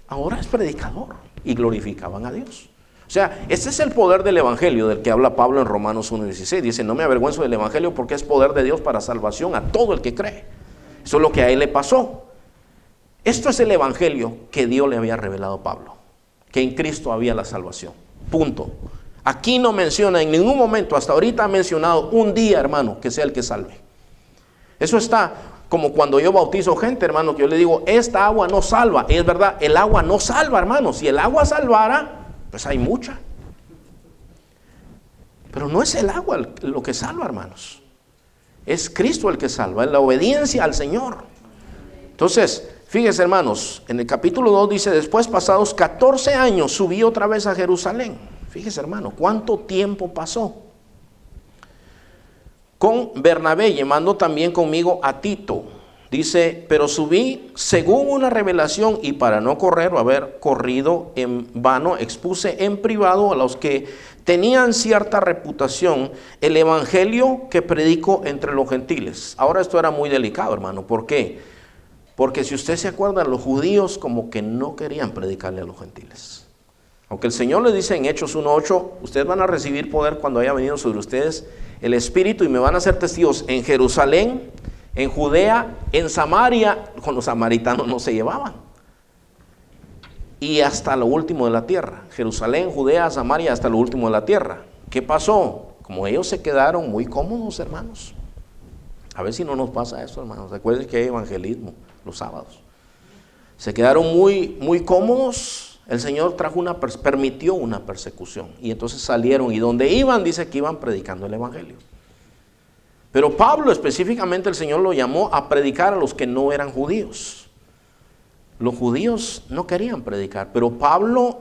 ahora es predicador. Y glorificaban a Dios. O sea, este es el poder del Evangelio del que habla Pablo en Romanos 1:16. Dice, no me avergüenzo del Evangelio porque es poder de Dios para salvación a todo el que cree. Eso es lo que a él le pasó. Esto es el Evangelio que Dios le había revelado a Pablo. Que en Cristo había la salvación. Punto. Aquí no menciona en ningún momento, hasta ahorita ha mencionado un día, hermano, que sea el que salve. Eso está como cuando yo bautizo gente, hermano, que yo le digo, esta agua no salva. Y es verdad, el agua no salva, hermano. Si el agua salvara, pues hay mucha. Pero no es el agua lo que salva, hermanos. Es Cristo el que salva, es la obediencia al Señor. Entonces, fíjense, hermanos, en el capítulo 2 dice, después pasados 14 años subí otra vez a Jerusalén. Fíjese, hermano, ¿cuánto tiempo pasó? Con Bernabé, llevando también conmigo a Tito. Dice, pero subí según una revelación y para no correr o haber corrido en vano, expuse en privado a los que tenían cierta reputación el evangelio que predico entre los gentiles. Ahora esto era muy delicado, hermano. ¿Por qué? Porque si usted se acuerda, los judíos como que no querían predicarle a los gentiles. Aunque el Señor les dice en Hechos 1:8, ustedes van a recibir poder cuando haya venido sobre ustedes el Espíritu y me van a ser testigos en Jerusalén, en Judea, en Samaria. Con los samaritanos no se llevaban. Y hasta lo último de la tierra. Jerusalén, Judea, Samaria, hasta lo último de la tierra. ¿Qué pasó? Como ellos se quedaron muy cómodos, hermanos. A ver si no nos pasa eso, hermanos. Recuerden que hay evangelismo los sábados. Se quedaron muy cómodos. El Señor permitió una persecución. Y entonces salieron. Y donde iban, dice que iban predicando el evangelio. Pero Pablo específicamente el Señor lo llamó a predicar a los que no eran judíos. Los judíos no querían predicar, pero Pablo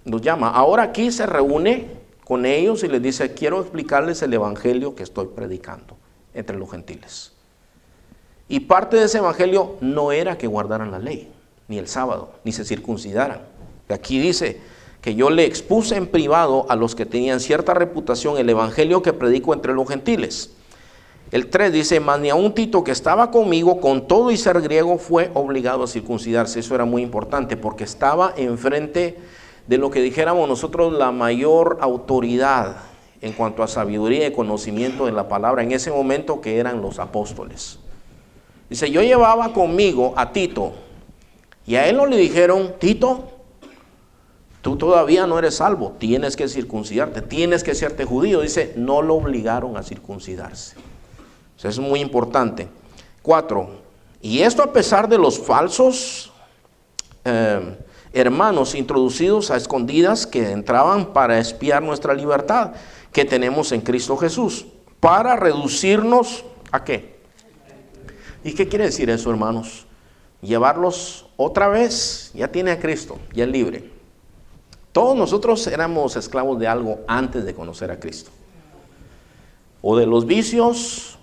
los llama. Ahora aquí se reúne con ellos y les dice, quiero explicarles el evangelio que estoy predicando entre los gentiles. Y parte de ese evangelio no era que guardaran la ley, ni el sábado, ni se circuncidaran. Aquí dice que yo le expuse en privado a los que tenían cierta reputación el evangelio que predico entre los gentiles. El 3 dice, mas ni aun Tito que estaba conmigo, con todo y ser griego, fue obligado a circuncidarse. Eso era muy importante porque estaba enfrente de lo que dijéramos nosotros la mayor autoridad en cuanto a sabiduría y conocimiento de la palabra en ese momento, que eran los apóstoles. Dice, yo llevaba conmigo a Tito y a él no le dijeron, Tito, tú todavía no eres salvo, tienes que circuncidarte, tienes que serte judío. Dice, no lo obligaron a circuncidarse. Eso es muy importante. 4. Y esto a pesar de los falsos hermanos introducidos a escondidas que entraban para espiar nuestra libertad que tenemos en Cristo Jesús, para reducirnos ¿a qué? ¿Y qué quiere decir eso, hermanos? Llevarlos otra vez, ya tiene a Cristo, ya es libre. Todos nosotros éramos esclavos de algo antes de conocer a Cristo. O de los vicios,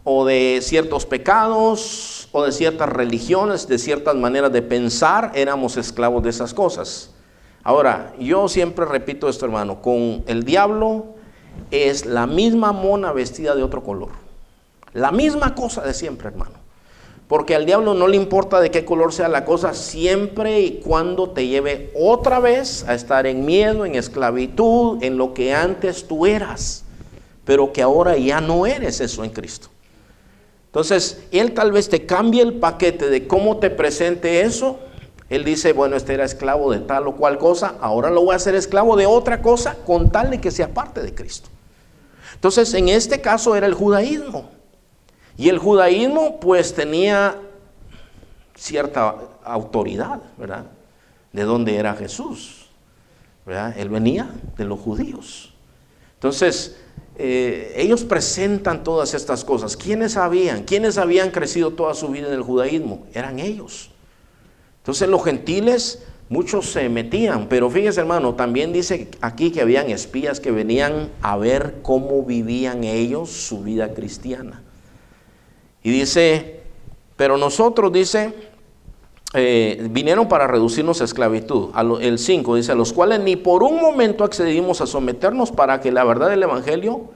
o de ciertos pecados, o de ciertas religiones, de ciertas maneras de pensar, éramos esclavos de esas cosas. Ahora, yo siempre repito esto, hermano, con el diablo es la misma mona vestida de otro color. La misma cosa de siempre, hermano. Porque al diablo no le importa de qué color sea la cosa, siempre y cuando te lleve otra vez a estar en miedo, en esclavitud, en lo que antes tú eras, pero que ahora ya no eres eso en Cristo. Entonces, él tal vez te cambie el paquete de cómo te presente eso. Él dice, bueno, este era esclavo de tal o cual cosa, ahora lo voy a hacer esclavo de otra cosa con tal de que sea parte de Cristo. Entonces, en este caso era el judaísmo. Y el judaísmo pues tenía cierta autoridad, ¿verdad? De dónde era Jesús, ¿verdad? Él venía de los judíos. Entonces, ellos presentan todas estas cosas. ¿Quiénes habían crecido toda su vida en el judaísmo? Eran ellos. Entonces los gentiles, muchos se metían, pero fíjese, hermano, también dice aquí que habían espías que venían a ver cómo vivían ellos su vida cristiana. Y dice, pero nosotros, dice, vinieron para reducirnos a esclavitud. El 5 dice, a los cuales ni por un momento accedimos a someternos para que la verdad del evangelio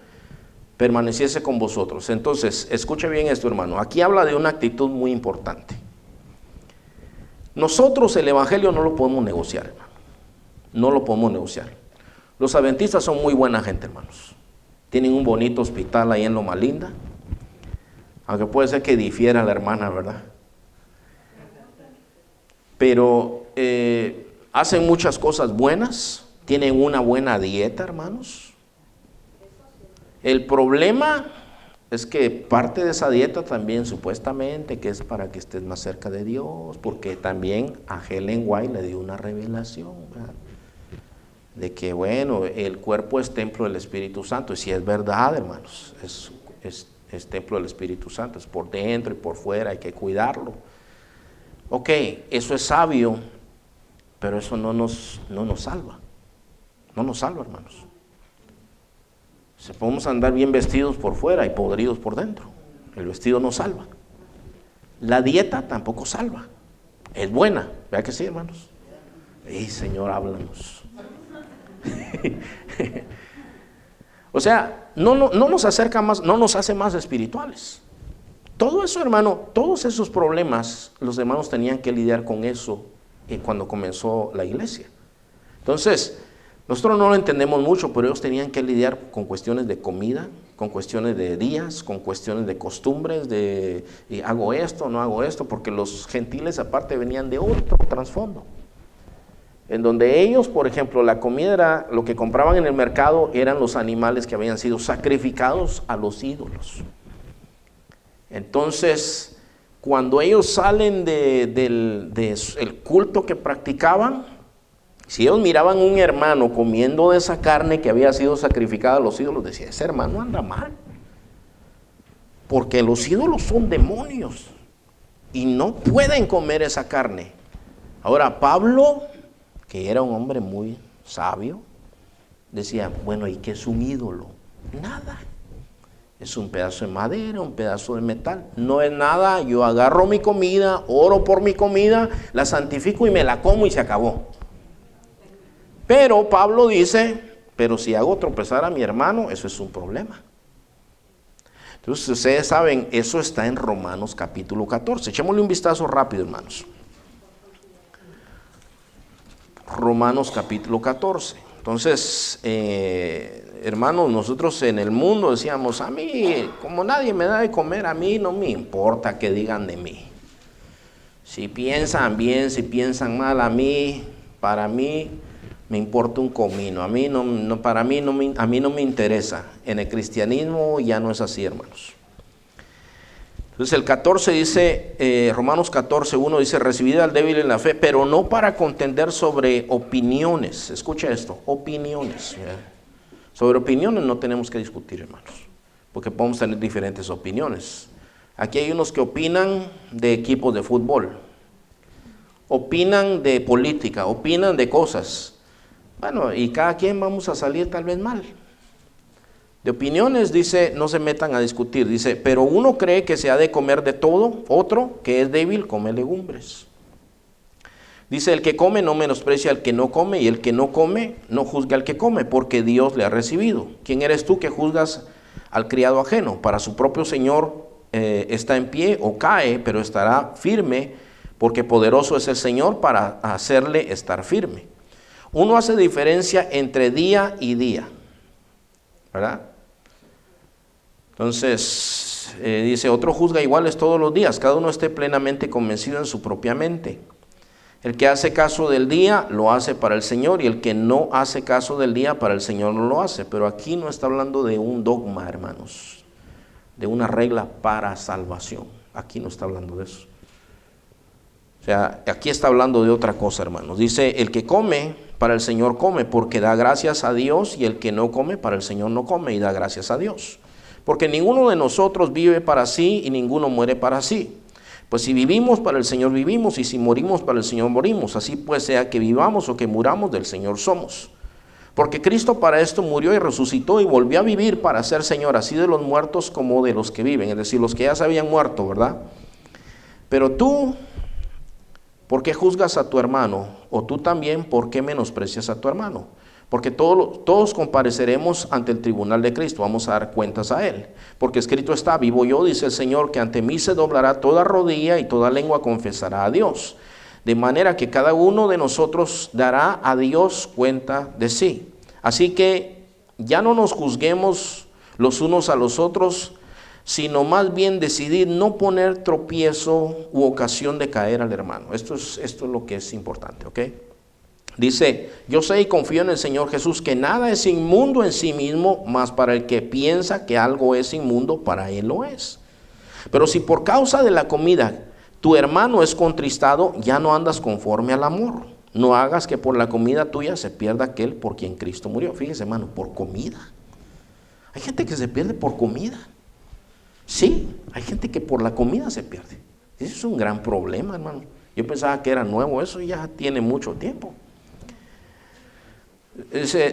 permaneciese con vosotros. Entonces, escuche bien esto, hermano. Aquí habla de una actitud muy importante. Nosotros el evangelio no lo podemos negociar, hermano. No lo podemos negociar. Los adventistas son muy buena gente, hermanos. Tienen un bonito hospital ahí en Loma Linda. Aunque puede ser que difiera la hermana, ¿verdad? Pero hacen muchas cosas buenas. Tienen una buena dieta, hermanos. El problema es que parte de esa dieta también supuestamente que es para que estés más cerca de Dios, porque también a Helen White le dio una revelación, ¿verdad? De que bueno, el cuerpo es templo del Espíritu Santo, y si es verdad, hermanos, es templo del Espíritu Santo, es por dentro y por fuera, hay que cuidarlo. Ok, eso es sabio, pero eso no nos salva, no nos salva, hermanos. Si podemos andar bien vestidos por fuera y podridos por dentro, el vestido no salva. La dieta tampoco salva, es buena, ¿verdad que sí, hermanos? ¡Ey, Señor, háblanos! O sea, no nos acerca más, no nos hace más espirituales. Todo eso, hermano, todos esos problemas, los hermanos tenían que lidiar con eso cuando comenzó la iglesia. Entonces, nosotros no lo entendemos mucho, pero ellos tenían que lidiar con cuestiones de comida, con cuestiones de días, con cuestiones de costumbres, de hago esto, no hago esto, porque los gentiles aparte venían de otro trasfondo. En donde ellos, por ejemplo, la comida era, lo que compraban en el mercado eran los animales que habían sido sacrificados a los ídolos. Entonces, cuando ellos salen del culto que practicaban, si ellos miraban un hermano comiendo de esa carne que había sido sacrificada a los ídolos, decían, ese hermano anda mal. Porque los ídolos son demonios y no pueden comer esa carne. Ahora, Pablo, que era un hombre muy sabio, decía, bueno, ¿y qué es un ídolo? Nada. Es un pedazo de madera, un pedazo de metal. No es nada, yo agarro mi comida, oro por mi comida, la santifico y me la como y se acabó. Pero Pablo dice, pero si hago tropezar a mi hermano, eso es un problema. Entonces, ustedes saben, eso está en Romanos capítulo 14. Echémosle un vistazo rápido, hermanos. Romanos capítulo 14. Entonces, hermanos, nosotros en el mundo decíamos, a mí, como nadie me da de comer, a mí no me importa que digan de mí. Si piensan bien, si piensan mal, para mí me importa un comino. A mí no me interesa. En el cristianismo ya no es así, hermanos. Entonces el 14 dice, Romanos 14, 1 dice, recibid al débil en la fe, pero no para contender sobre opiniones. Escucha esto, opiniones. Sobre opiniones no tenemos que discutir, hermanos, porque podemos tener diferentes opiniones. Aquí hay unos que opinan de equipos de fútbol, opinan de política, opinan de cosas. Bueno, y cada quien vamos a salir tal vez mal. De opiniones, dice, no se metan a discutir. Dice, pero uno cree que se ha de comer de todo, otro que es débil come legumbres. Dice, el que come no menosprecia al que no come, y el que no come no juzga al que come, porque Dios le ha recibido. ¿Quién eres tú que juzgas al criado ajeno? Para su propio Señor está en pie o cae, pero estará firme, porque poderoso es el Señor para hacerle estar firme. Uno hace diferencia entre día y día, ¿verdad? Entonces, dice, otro juzga iguales todos los días, cada uno esté plenamente convencido en su propia mente. El que hace caso del día, lo hace para el Señor, y el que no hace caso del día, para el Señor no lo hace. Pero aquí no está hablando de un dogma, hermanos, de una regla para salvación. Aquí no está hablando de eso. O sea, aquí está hablando de otra cosa, hermanos. Dice, el que come, para el Señor come, porque da gracias a Dios, y el que no come, para el Señor no come, y da gracias a Dios. Porque ninguno de nosotros vive para sí, y ninguno muere para sí. Pues si vivimos, para el Señor vivimos, y si morimos, para el Señor morimos. Así pues, sea que vivamos o que muramos, del Señor somos. Porque Cristo para esto murió y resucitó y volvió a vivir para ser Señor, así de los muertos como de los que viven, es decir, los que ya se habían muerto, ¿verdad? Pero tú, ¿por qué juzgas a tu hermano? O tú también, ¿por qué menosprecias a tu hermano? Porque todos compareceremos ante el tribunal de Cristo, vamos a dar cuentas a Él. Porque escrito está, vivo yo, dice el Señor, que ante mí se doblará toda rodilla y toda lengua confesará a Dios. De manera que cada uno de nosotros dará a Dios cuenta de sí. Así que ya no nos juzguemos los unos a los otros, sino más bien decidir no poner tropiezo u ocasión de caer al hermano. Esto es lo que es importante, ¿ok? Dice, yo sé y confío en el Señor Jesús que nada es inmundo en sí mismo, mas para el que piensa que algo es inmundo, para él lo es. Pero si por causa de la comida tu hermano es contristado, ya no andas conforme al amor. No hagas que por la comida tuya se pierda aquel por quien Cristo murió. Fíjese, hermano, por comida. Hay gente que se pierde por comida. Sí, hay gente que por la comida se pierde. Eso es un gran problema, hermano. Yo pensaba que era nuevo, eso ya tiene mucho tiempo.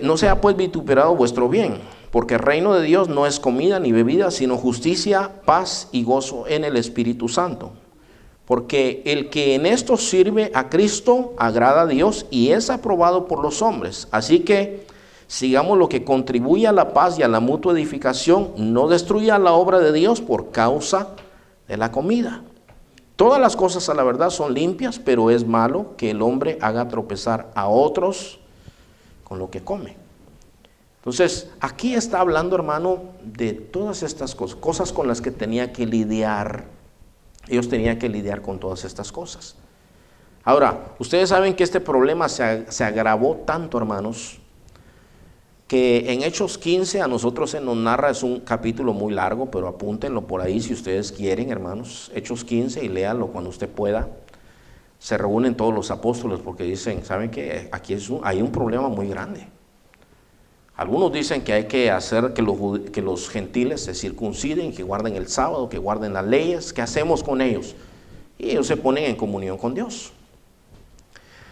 No sea pues vituperado vuestro bien, porque el reino de Dios no es comida ni bebida, sino justicia, paz y gozo en el Espíritu Santo. Porque el que en esto sirve a Cristo agrada a Dios y es aprobado por los hombres. Así que sigamos lo que contribuye a la paz y a la mutua edificación, no destruya la obra de Dios por causa de la comida. Todas las cosas a la verdad son limpias, pero es malo que el hombre haga tropezar a otros con lo que come. Entonces, aquí está hablando, hermano, de todas estas cosas, cosas con las que tenía que lidiar. Ellos tenían que lidiar con todas estas cosas. Ahora, ustedes saben que este problema se agravó tanto, hermanos, que en Hechos 15 a nosotros se nos narra, es un capítulo muy largo, pero apúntenlo por ahí si ustedes quieren, hermanos. Hechos 15 y léanlo cuando usted pueda. Se reúnen todos los apóstoles porque dicen, ¿saben qué? Aquí hay un problema muy grande. Algunos dicen que hay que hacer que los gentiles se circunciden, que guarden el sábado, que guarden las leyes. ¿Qué hacemos con ellos? Y ellos se ponen en comunión con Dios.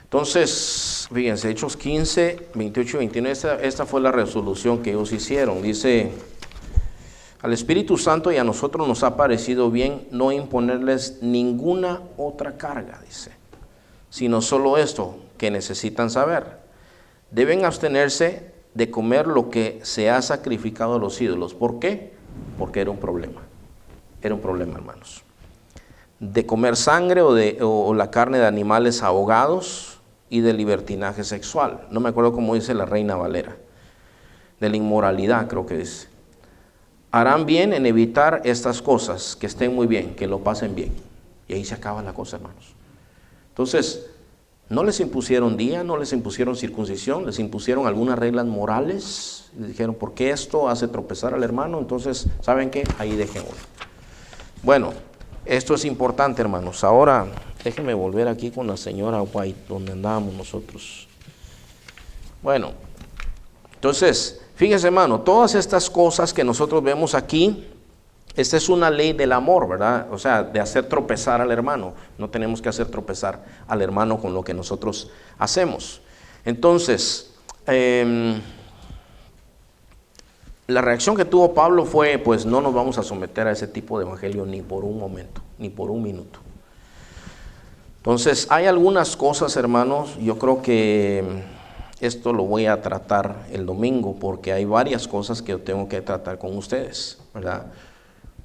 Entonces, fíjense, Hechos 15, 28 y 29, esta fue la resolución que ellos hicieron. Dice, al Espíritu Santo y a nosotros nos ha parecido bien no imponerles ninguna otra carga, dice, sino solo esto que necesitan saber. Deben abstenerse de comer lo que se ha sacrificado a los ídolos. ¿Por qué? Porque era un problema. Era un problema, hermanos. De comer sangre o la carne de animales ahogados y de libertinaje sexual. No me acuerdo cómo dice la Reina Valera. De la inmoralidad, creo que dice. Harán bien en evitar estas cosas, que estén muy bien, que lo pasen bien. Y ahí se acaba la cosa, hermanos. Entonces, no les impusieron día, no les impusieron circuncisión, les impusieron algunas reglas morales. Les dijeron, ¿por qué esto hace tropezar al hermano? Entonces, ¿saben qué? Ahí déjenlo. Bueno, esto es importante, hermanos. Ahora, déjenme volver aquí con la señora White, donde andábamos nosotros. Bueno, entonces, fíjense, hermano, todas estas cosas que nosotros vemos aquí, esta es una ley del amor, ¿verdad? O sea, de hacer tropezar al hermano. No tenemos que hacer tropezar al hermano con lo que nosotros hacemos. Entonces, La reacción que tuvo Pablo fue, pues no nos vamos a someter a ese tipo de evangelio ni por un momento, ni por un minuto. Entonces, hay algunas cosas, hermanos, yo creo que esto lo voy a tratar el domingo, porque hay varias cosas que yo tengo que tratar con ustedes, ¿verdad?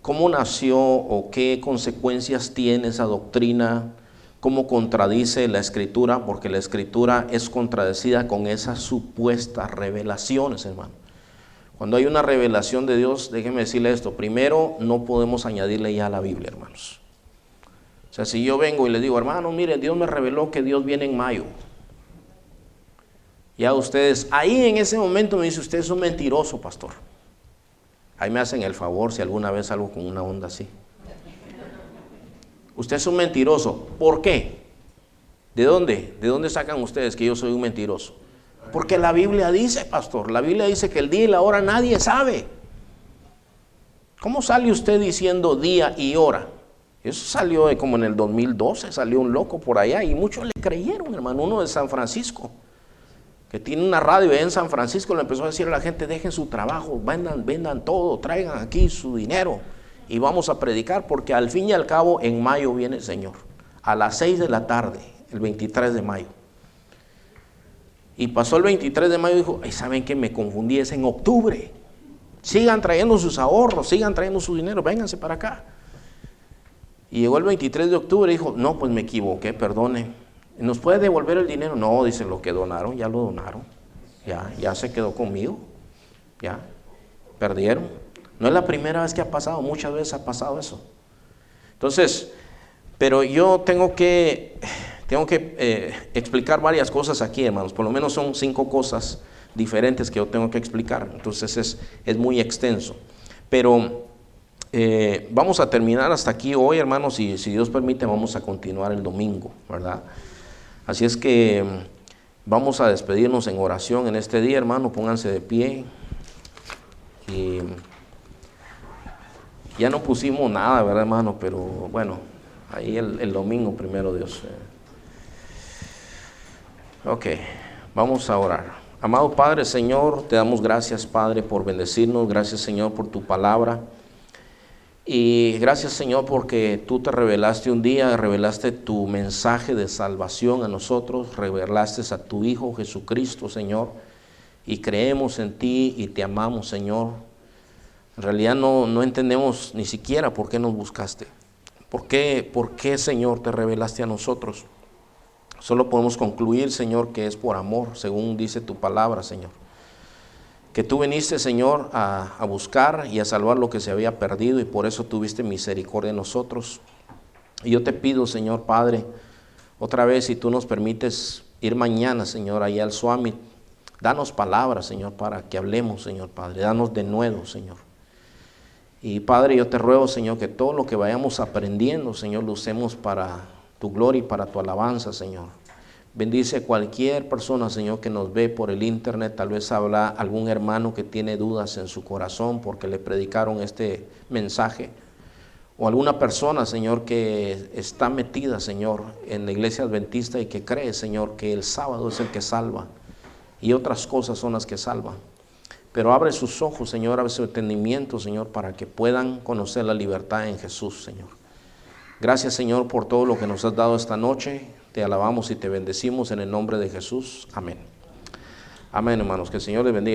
¿Cómo nació o qué consecuencias tiene esa doctrina? ¿Cómo contradice la Escritura? Porque la Escritura es contradecida con esas supuestas revelaciones, hermano. Cuando hay una revelación de Dios, déjenme decirle esto. Primero, no podemos añadirle ya a la Biblia, hermanos. O sea, si yo vengo y les digo, hermano, mire, Dios me reveló que Dios viene en mayo. Ya ustedes, ahí en ese momento me dice, usted es un mentiroso, pastor. Ahí me hacen el favor si alguna vez salgo con una onda así. Usted es un mentiroso. ¿Por qué? ¿De dónde? ¿De dónde sacan ustedes que yo soy un mentiroso? Porque la Biblia dice, pastor, la Biblia dice que el día y la hora nadie sabe. ¿Cómo sale usted diciendo día y hora? Eso salió como en el 2012, salió un loco por allá y muchos le creyeron, hermano. Uno de San Francisco, que tiene una radio en San Francisco, le empezó a decir a la gente, dejen su trabajo, vendan todo, traigan aquí su dinero y vamos a predicar, porque al fin y al cabo en mayo viene el Señor, a las 6 de la tarde, el 23 de mayo. Y pasó el 23 de mayo y dijo, ay, ¿saben qué? Me confundí, es en octubre. Sigan trayendo sus ahorros, sigan trayendo su dinero, vénganse para acá. Y llegó el 23 de octubre y dijo, no, pues me equivoqué, perdone. ¿Nos puede devolver el dinero? No, dice, lo que donaron, ya lo donaron. Ya se quedó conmigo. Ya, perdieron. No es la primera vez que ha pasado, muchas veces ha pasado eso. Entonces, pero yo tengo que explicar varias cosas aquí, hermanos. Por lo menos son 5 cosas diferentes que yo tengo que explicar. Entonces es muy extenso. Pero vamos a terminar hasta aquí hoy, hermanos, y si Dios permite vamos a continuar el domingo, ¿verdad? Así es que vamos a despedirnos en oración en este día, hermano. Pónganse de pie. Y ya no pusimos nada, ¿verdad, hermano? Pero bueno, ahí el domingo, primero Dios. Ok, vamos a orar. Amado Padre, Señor, te damos gracias, Padre, por bendecirnos. Gracias, Señor, por tu palabra. Y gracias, Señor, porque tú te revelaste un día, revelaste tu mensaje de salvación a nosotros, revelaste a tu Hijo Jesucristo, Señor, y creemos en ti y te amamos, Señor. En realidad no entendemos ni siquiera por qué nos buscaste. ¿Por qué, Señor, te revelaste a nosotros? Solo podemos concluir, Señor, que es por amor, según dice tu palabra, Señor. Que tú viniste, Señor, a buscar y a salvar lo que se había perdido y por eso tuviste misericordia de nosotros. Y yo te pido, Señor Padre, otra vez, si tú nos permites ir mañana, Señor, allá al Swami, danos palabras, Señor, para que hablemos, Señor Padre. Danos de nuevo, Señor. Y Padre, yo te ruego, Señor, que todo lo que vayamos aprendiendo, Señor, lo usemos para tu gloria y para tu alabanza, Señor. Bendice cualquier persona, Señor, que nos ve por el internet. Tal vez habla algún hermano que tiene dudas en su corazón porque le predicaron este mensaje. O alguna persona, Señor, que está metida, Señor, en la iglesia adventista y que cree, Señor, que el sábado es el que salva y otras cosas son las que salvan. Pero abre sus ojos, Señor, abre su entendimiento, Señor, para que puedan conocer la libertad en Jesús, Señor. Gracias, Señor, por todo lo que nos has dado esta noche. Te alabamos y te bendecimos en el nombre de Jesús. Amén. Amén, hermanos. Que el Señor les bendiga.